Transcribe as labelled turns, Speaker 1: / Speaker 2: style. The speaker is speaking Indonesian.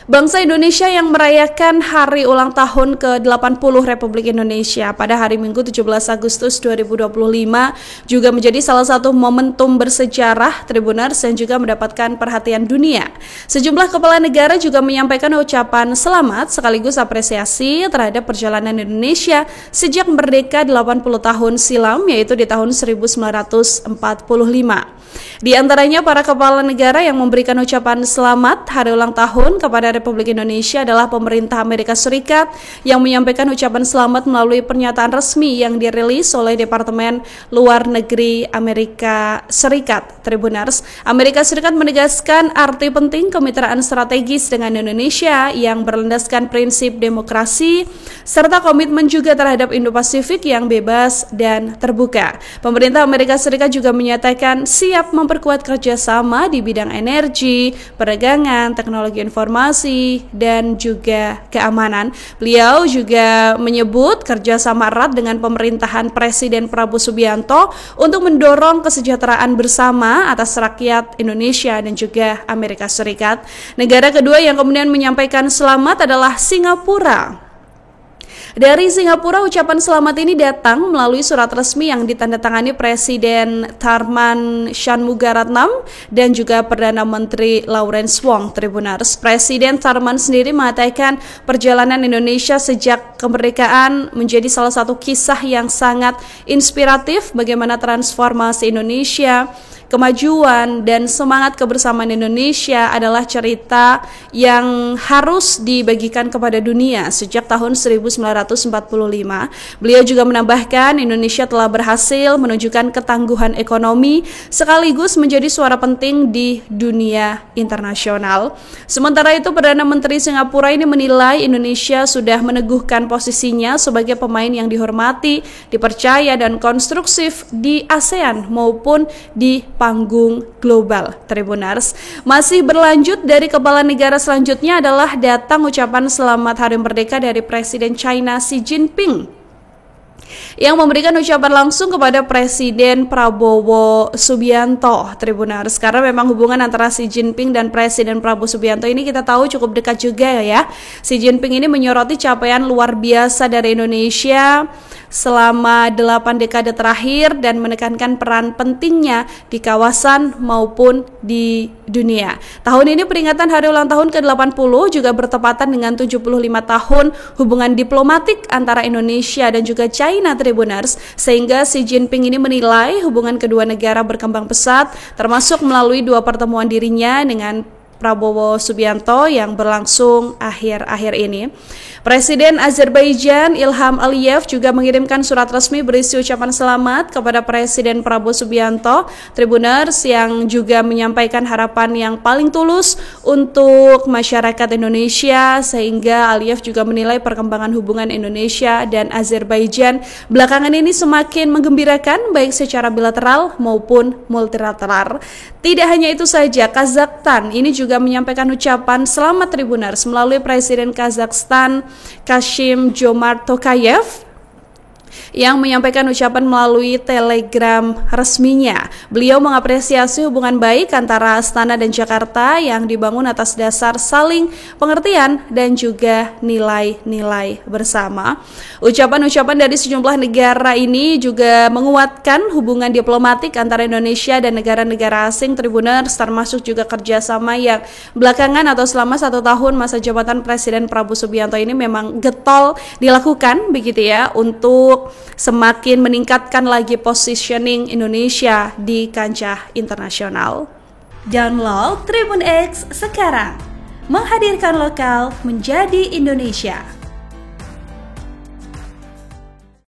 Speaker 1: Bangsa Indonesia yang merayakan hari ulang tahun ke-80 Republik Indonesia pada hari Minggu 17 Agustus 2025 juga menjadi salah satu momentum bersejarah Tribuners yang juga mendapatkan perhatian dunia. Sejumlah kepala negara juga menyampaikan ucapan selamat sekaligus apresiasi terhadap perjalanan Indonesia sejak merdeka 80 tahun silam, yaitu di tahun 1945. Di antaranya para kepala negara yang memberikan ucapan selamat hari ulang tahun kepada Republik Indonesia adalah pemerintah Amerika Serikat yang menyampaikan ucapan selamat melalui pernyataan resmi yang dirilis oleh Departemen Luar Negeri Amerika Serikat. Tribuners, Amerika Serikat menegaskan arti penting kemitraan strategis dengan Indonesia yang berlandaskan prinsip demokrasi serta komitmen juga terhadap Indo-Pasifik yang bebas dan terbuka. Pemerintah Amerika Serikat juga menyatakan siap memperkuat kerjasama di bidang energi, perdagangan, teknologi informasi, dan juga keamanan. Beliau juga menyebut kerjasama erat dengan pemerintahan Presiden Prabowo Subianto untuk mendorong kesejahteraan bersama atas rakyat Indonesia dan juga Amerika Serikat. Negara kedua yang kemudian menyampaikan selamat adalah Singapura. Dari Singapura, ucapan selamat ini datang melalui surat resmi yang ditandatangani Presiden Tharman Shanmugaratnam dan juga Perdana Menteri Lawrence Wong. Tribuners, Presiden Tharman sendiri mengatakan perjalanan Indonesia sejak kemerdekaan menjadi salah satu kisah yang sangat inspiratif bagaimana transformasi Indonesia, kemajuan dan semangat kebersamaan Indonesia adalah cerita yang harus dibagikan kepada dunia sejak tahun 1945. Beliau juga menambahkan Indonesia telah berhasil menunjukkan ketangguhan ekonomi sekaligus menjadi suara penting di dunia internasional. Sementara itu, Perdana Menteri Singapura ini menilai Indonesia sudah meneguhkan posisinya sebagai pemain yang dihormati, dipercaya dan konstruktif di ASEAN maupun di panggung global. Tribuners, masih berlanjut dari kepala negara selanjutnya adalah datang ucapan selamat Hari Merdeka dari Presiden China Xi Jinping yang memberikan ucapan langsung kepada Presiden Prabowo Subianto. Tribuners, karena memang hubungan antara Xi Jinping dan Presiden Prabowo Subianto ini kita tahu cukup dekat juga ya. Xi Jinping ini menyoroti capaian luar biasa dari Indonesia selama 8 dekade terakhir dan menekankan peran pentingnya di kawasan maupun di dunia. Tahun ini peringatan hari ulang tahun ke-80 juga bertepatan dengan 75 tahun hubungan diplomatik antara Indonesia dan juga China. Tribuners, sehingga Xi Jinping ini menilai hubungan kedua negara berkembang pesat termasuk melalui 2 pertemuan dirinya dengan Prabowo Subianto yang berlangsung akhir-akhir ini. Presiden Azerbaijan Ilham Aliyev juga mengirimkan surat resmi berisi ucapan selamat kepada Presiden Prabowo Subianto. Tribuners, yang juga menyampaikan harapan yang paling tulus untuk masyarakat Indonesia, sehingga Aliyev juga menilai perkembangan hubungan Indonesia dan Azerbaijan belakangan ini semakin menggembirakan baik secara bilateral maupun multilateral. Tidak hanya itu saja, Kazakhstan ini juga menyampaikan ucapan selamat Tribuners melalui Presiden Kazakhstan Kassym-Jomart Tokayev yang menyampaikan ucapan melalui telegram resminya. Beliau mengapresiasi hubungan baik antara Astana dan Jakarta yang dibangun atas dasar saling pengertian dan juga nilai-nilai bersama. Ucapan-ucapan dari sejumlah negara ini juga menguatkan hubungan diplomatik antara Indonesia dan negara-negara asing. Tribuners, termasuk juga kerjasama yang belakangan atau selama 1 tahun masa jabatan Presiden Prabowo Subianto ini memang getol dilakukan begitu ya, untuk semakin meningkatkan lagi positioning Indonesia di kancah internasional. Download Tribun X sekarang, menghadirkan lokal menjadi Indonesia.